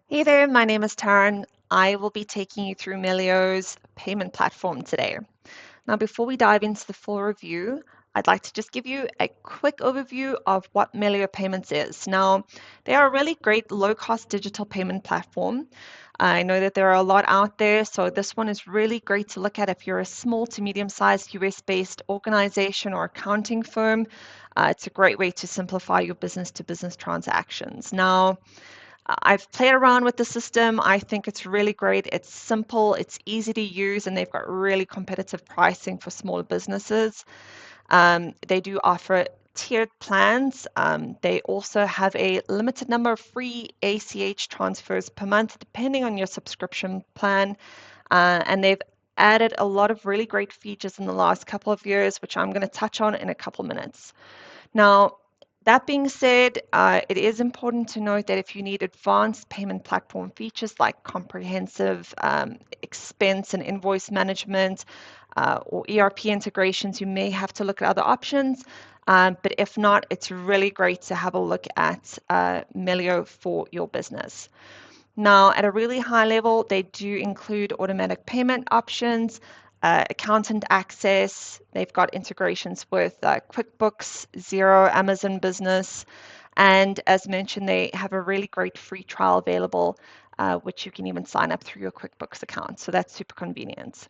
Hey there, my name is Taryn. I will be taking you through Melio's payment platform today. Now, before we dive into the full review, I'd like to just give you a quick overview of what Melio Payments is. Now, they are a really great low-cost digital payment platform. I know that there are a lot out there, so this one is really great to look at if you're a small to medium-sized US-based organization or accounting firm. It's a great way to simplify your business-to-business transactions. Now, I've played around with the system. I think it's really great. It's simple, it's easy to use, and they've got really competitive pricing for small businesses. They do offer tiered plans. They also have a limited number of free ACH transfers per month, depending on your subscription plan. And they've added a lot of really great features in the last couple of years, which I'm going to touch on in a couple minutes. Now, that being said, it is important to note that if you need advanced payment platform features like comprehensive expense and invoice management or ERP integrations, you may have to look at other options. But if not, it's really great to have a look at Melio for your business. Now, at a really high level, they do include automatic payment options, accountant access. They've got integrations with QuickBooks, Xero, Amazon Business. And as mentioned, they have a really great free trial available, which you can even sign up through your QuickBooks account. So that's super convenient.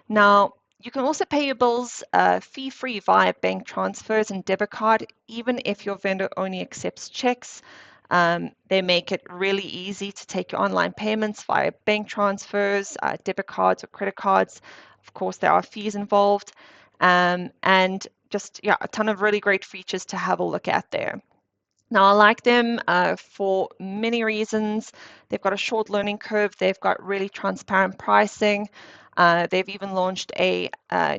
Now, you can also pay your bills fee-free via bank transfers and debit card, even if your vendor only accepts checks. They make it really easy to take your online payments via bank transfers, debit cards, or credit cards. Of course, there are fees involved, and just a ton of really great features to have a look at there. Now, I like them for many reasons. They've got a short learning curve. They've got really transparent pricing. They've even launched a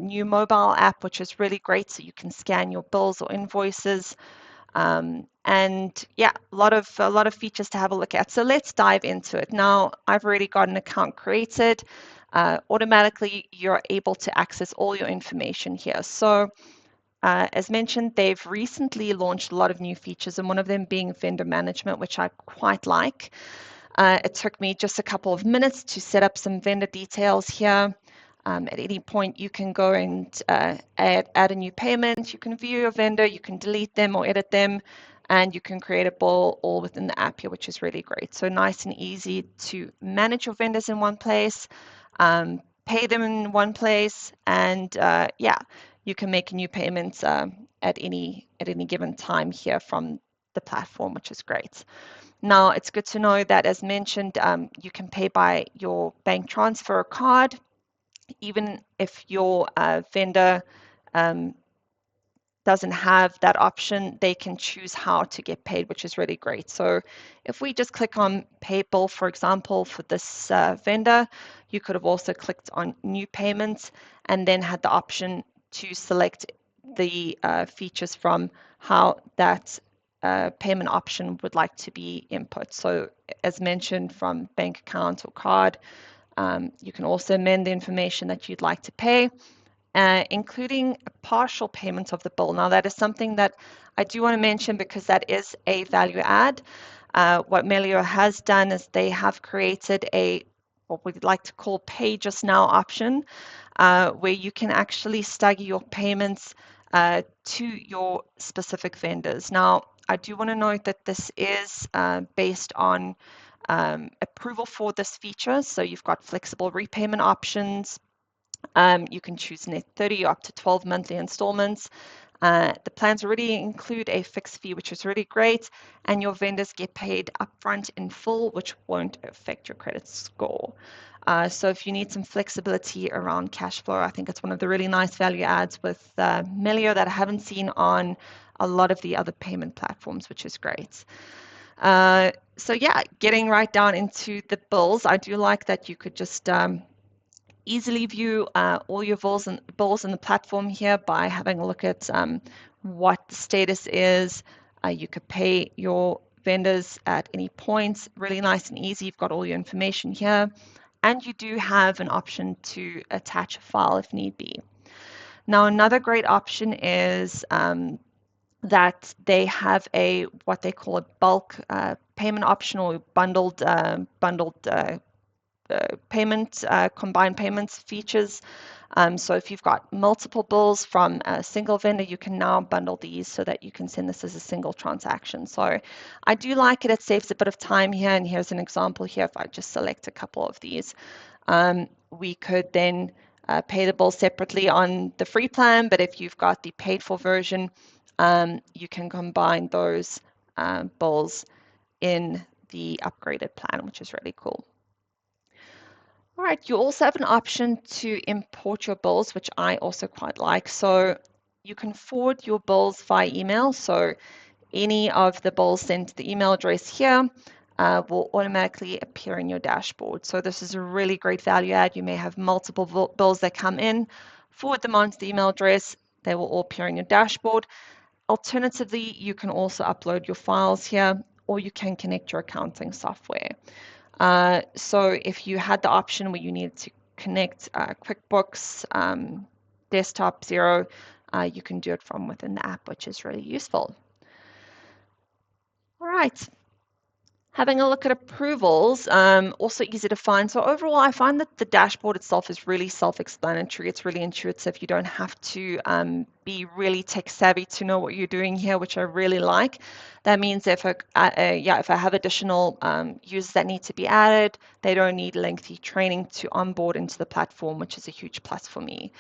new mobile app, which is really great, so you can scan your bills or invoices. And yeah, a lot of features to have a look at. So let's dive into it. Now, I've already got an account created. Automatically, you're able to access all your information here. So as mentioned, they've recently launched a lot of new features, and one of them being vendor management, which I quite like. It took me just a couple of minutes to set up some vendor details here. At any point, you can go and add a new payment. You can view your vendor, you can delete them or edit them, and you can create a bill all within the app here, which is really great. So nice and easy to manage your vendors in one place, pay them in one place, and yeah, you can make new payments at any given time here from the platform, which is great. Now, it's good to know that, as mentioned, you can pay by your bank transfer or card, even if your vendor um, doesn't have that option, they can choose how to get paid, which is really great. So if we just click on pay bill, for example, for this vendor, you could have also clicked on new payments and then had the option to select the features from how that payment option would like to be input. So as mentioned, from bank account or card, you can also amend the information that you'd like to pay, including a partial payment of the bill. Now, that is something that I do want to mention because that is a value add. What Melio has done is they have created what we'd like to call pay just now option, where you can actually stagger your payments to your specific vendors. Now, I do want to note that this is based on approval for this feature. So you've got flexible repayment options. You can choose net 30 or up to 12 monthly installments. The plans already include a fixed fee, which is really great, and your vendors get paid upfront in full, which won't affect your credit score. So if you need some flexibility around cash flow, I think it's one of the really nice value adds with Melio that I haven't seen on a lot of the other payment platforms, which is great. So yeah, getting right down into the bills, I do like that you could just easily view all your bills in the platform here by having a look at what the status is. You could pay your vendors at any point. Really nice and easy. You've got all your information here. And you do have an option to attach a file if need be. Now, another great option is that they have what they call a bulk payment option or bundled combined payments features. So if you've got multiple bills from a single vendor, you can now bundle these so that you can send this as a single transaction. So I do like it. It saves a bit of time here. And here's an example here. If I just select a couple of these, we could then pay the bill separately on the free plan. But if you've got the paid for version, you can combine those bills in the upgraded plan, which is really cool. All right, you also have an option to import your bills, which I also quite like. So you can forward your bills via email. So any of the bills sent to the email address here will automatically appear in your dashboard. So this is a really great value add. You may have multiple bills that come in, forward them onto the email address. They will all appear in your dashboard. Alternatively, you can also upload your files here, or you can connect your accounting software. So if you had the option where you needed to connect QuickBooks, Desktop, Xero, you can do it from within the app, which is really useful. All right. Having a look at approvals, also easy to find. So overall, I find that the dashboard itself is really self-explanatory. It's really intuitive. You don't have to be really tech savvy to know what you're doing here, which I really like. That means if I have additional users that need to be added, they don't need lengthy training to onboard into the platform, which is a huge plus for me.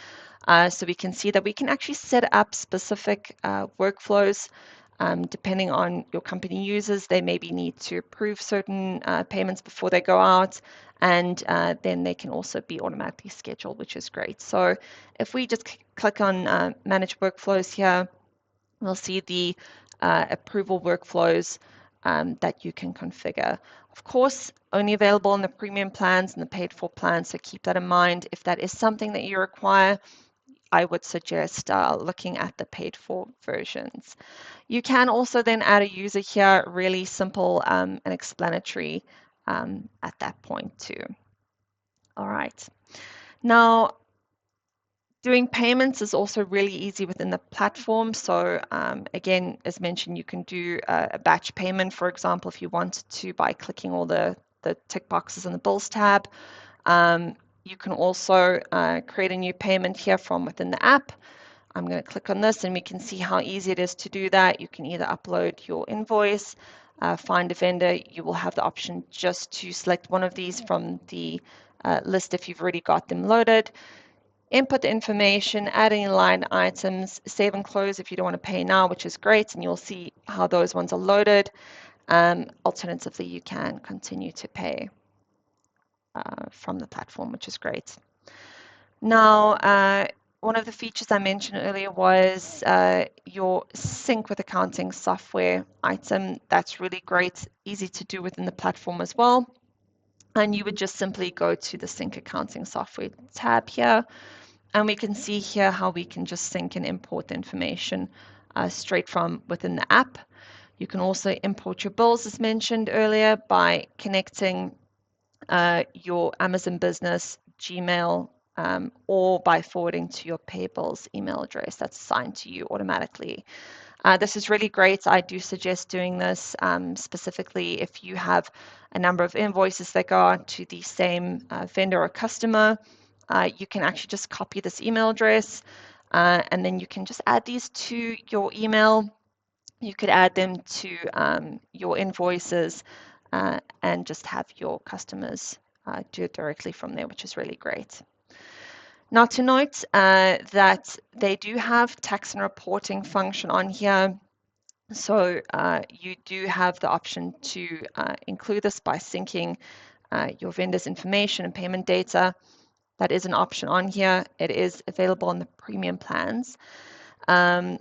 So we can see that we can actually set up specific workflows. Depending on your company users, they maybe need to approve certain payments before they go out, and then they can also be automatically scheduled, which is great. So if we just click on Manage Workflows here, we'll see the approval workflows that you can configure. Of course, only available in the premium plans and the paid for plans, so keep that in mind. If that is something that you require, I would suggest looking at the paid for versions. You can also then add a user here, really simple and explanatory at that point too. All right. Now, doing payments is also really easy within the platform. So again, as mentioned, you can do a batch payment, for example, if you wanted to, by clicking all the tick boxes in the bills tab. You can also create a new payment here from within the app. I'm going to click on this and we can see how easy it is to do that. You can either upload your invoice, find a vendor. You will have the option just to select one of these from the list if you've already got them loaded. Input the information, add any line items, save and close if you don't want to pay now, which is great, and you'll see how those ones are loaded. Alternatively, you can continue to pay from the platform, which is great. Now, one of the features I mentioned earlier was your sync with accounting software item. That's really great, easy to do within the platform as well. And you would just simply go to the sync accounting software tab here. And we can see here how we can just sync and import the information straight from within the app. You can also import your bills, as mentioned earlier, by connecting your Amazon Business, Gmail, or by forwarding to your payables email address that's assigned to you automatically. This is really great. I do suggest doing this specifically if you have a number of invoices that go out to the same vendor or customer. You can actually just copy this email address and then you can just add these to your email. You could add them to your invoices and just have your customers do it directly from there, which is really great. Now to note that they do have tax and reporting function on here. So you do have the option to include this by syncing your vendor's information and payment data. That is an option on here. It is available on the premium plans. And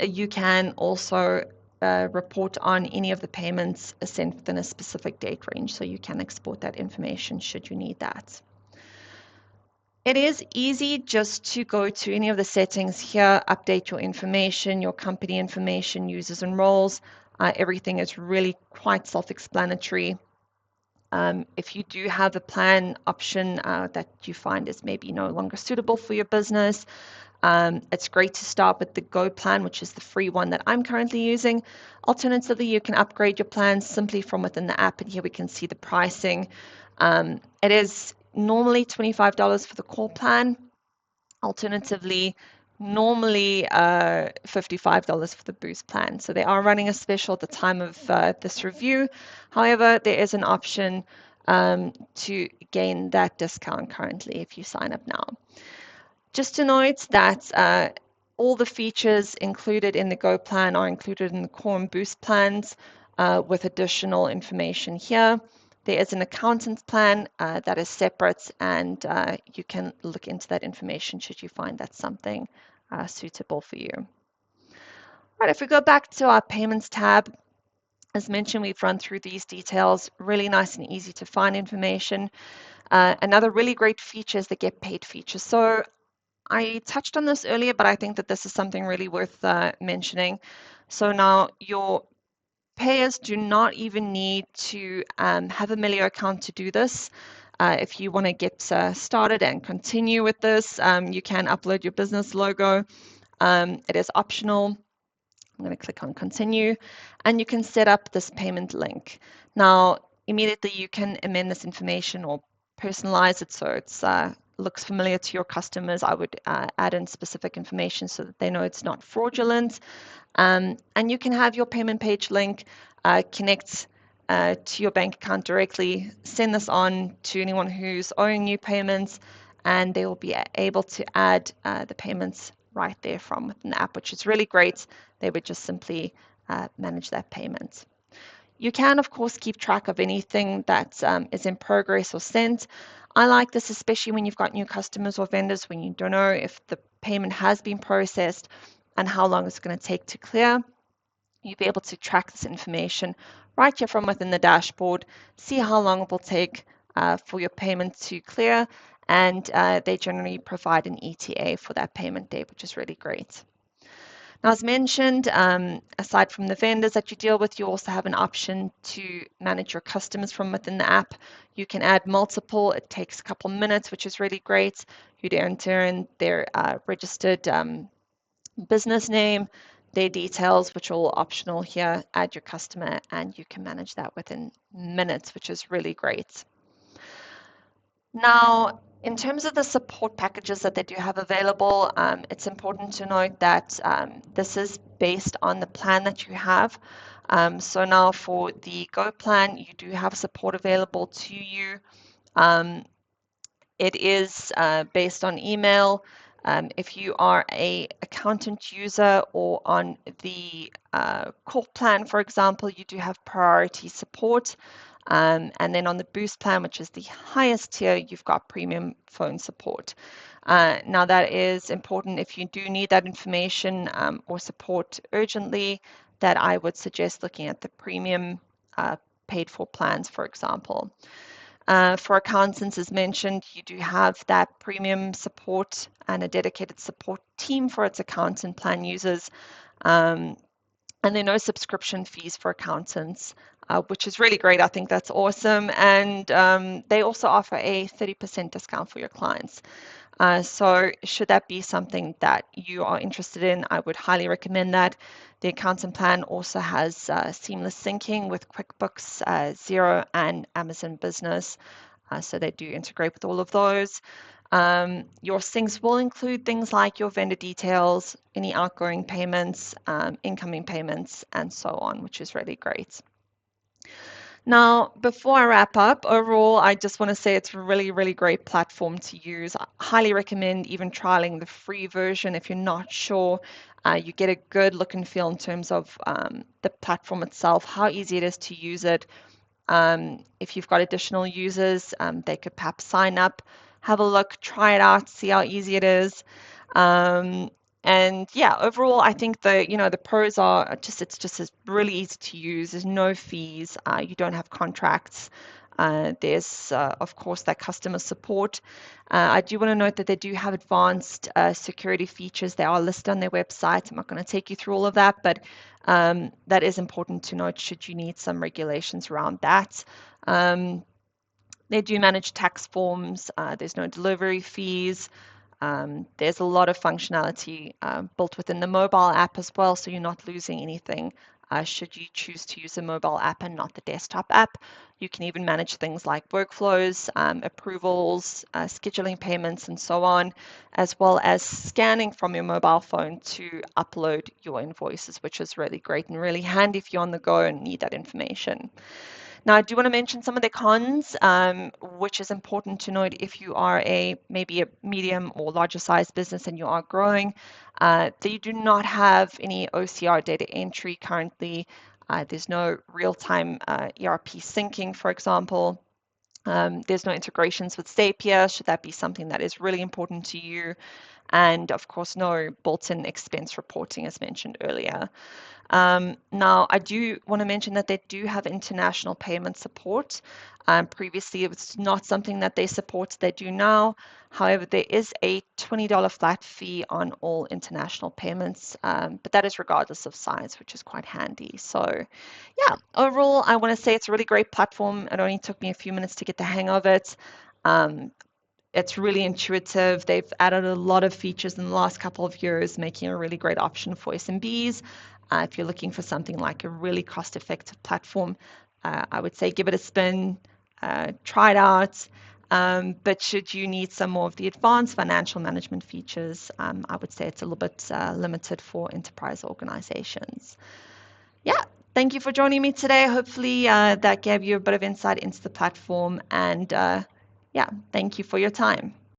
you can also report on any of the payments sent within a specific date range. So you can export that information should you need that. It is easy just to go to any of the settings here, update your information, your company information, users and roles. Everything is really quite self-explanatory. If you do have a plan option that you find is maybe no longer suitable for your business, It's great to start with the Go plan, which is the free one that I'm currently using. Alternatively, you can upgrade your plans simply from within the app, and here we can see the pricing. It is normally $25 for the core plan. Alternatively, normally $55 for the boost plan. So they are running a special at the time of this review. However, there is an option to gain that discount currently if you sign up now. Just to note that all the features included in the Go plan are included in the core and boost plans with additional information here. There is an accountant's plan that is separate, and you can look into that information should you find that's something suitable for you. Right, if we go back to our payments tab, as mentioned, we've run through these details, really nice and easy to find information. Another really great feature is the get paid feature. So I touched on this earlier, but I think that this is something really worth mentioning. So now your payers do not even need to have a Melio account to do this. If you want to get started and continue with this, you can upload your business logo. It is optional. I'm going to click on continue, and you can set up this payment link. Now, immediately you can amend this information or personalize it so it looks familiar to your customers. I would add in specific information so that they know it's not fraudulent. And you can have your payment page link connect to your bank account directly, send this on to anyone who's owing you payments, and they will be able to add the payments right there from within the app, which is really great. They would just simply manage that payment. You can, of course, keep track of anything that is in progress or sent. I like this, especially when you've got new customers or vendors, when you don't know if the payment has been processed and how long it's going to take to clear. You'll be able to track this information right here from within the dashboard, see how long it will take for your payment to clear, and they generally provide an ETA for that payment date, which is really great. Now, as mentioned, aside from the vendors that you deal with, you also have an option to manage your customers from within the app. You can add multiple. It takes a couple minutes, which is really great. You'd enter in their registered business name, their details, which are all optional here, add your customer, and you can manage that within minutes, which is really great. Now, in terms of the support packages that they do have available, it's important to note that this is based on the plan that you have. So now for the Go plan, you do have support available to you. It is based on email. If you are a accountant user or on the core plan, for example, you do have priority support. And then on the boost plan, which is the highest tier, you've got premium phone support. Now that is important if you do need that information or support urgently, that I would suggest looking at the premium paid for plans, for example. For accountants, as mentioned, you do have that premium support and a dedicated support team for its accountant plan users. And there are no subscription fees for accountants, which is really great. I think that's awesome. And they also offer a 30% discount for your clients. So should that be something that you are interested in, I would highly recommend that. The accountant plan also has seamless syncing with QuickBooks, Xero, and Amazon Business. So they do integrate with all of those. Your syncs will include things like your vendor details, any outgoing payments, incoming payments, and so on, which is really great. Now, before I wrap up, overall, I just want to say it's a really, really great platform to use. I highly recommend even trialing the free version if you're not sure. You get a good look and feel in terms of the platform itself, how easy it is to use it. If you've got additional users, they could perhaps sign up, have a look, try it out, see how easy it is. And yeah, overall, I think the pros are it's just really easy to use. There's no fees. You don't have contracts. There's of course that customer support. I do want to note that they do have advanced security features. They are listed on their website. I'm not going to take you through all of that, but that is important to note should you need some regulations around that. They do manage tax forms. There's no delivery fees. There's a lot of functionality built within the mobile app as well, so you're not losing anything should you choose to use the mobile app and not the desktop app. You can even manage things like workflows, approvals, scheduling payments, and so on, as well as scanning from your mobile phone to upload your invoices, which is really great and really handy if you're on the go and need that information. Now, I do want to mention some of the cons, which is important to note if you are maybe a medium or larger size business and you are growing, that you do not have any OCR data entry currently. There's no real-time ERP syncing, for example. There's no integrations with Zapier, should that be something that is really important to you. And of course, no built-in expense reporting, as mentioned earlier. Now, I do want to mention that they do have international payment support. Previously, it was not something that they supported. They do now. However, there is a $20 flat fee on all international payments, but that is regardless of size, which is quite handy. So, yeah, overall, I want to say it's a really great platform. It only took me a few minutes to get the hang of it. Um, it's really intuitive. They've added a lot of features in the last couple of years, making it a really great option for SMBs. If you're looking for something like a really cost-effective platform, I would say give it a spin, try it out. But should you need some more of the advanced financial management features, I would say it's a little bit limited for enterprise organizations. Yeah, thank you for joining me today. Hopefully, that gave you a bit of insight into the platform. And yeah, thank you for your time.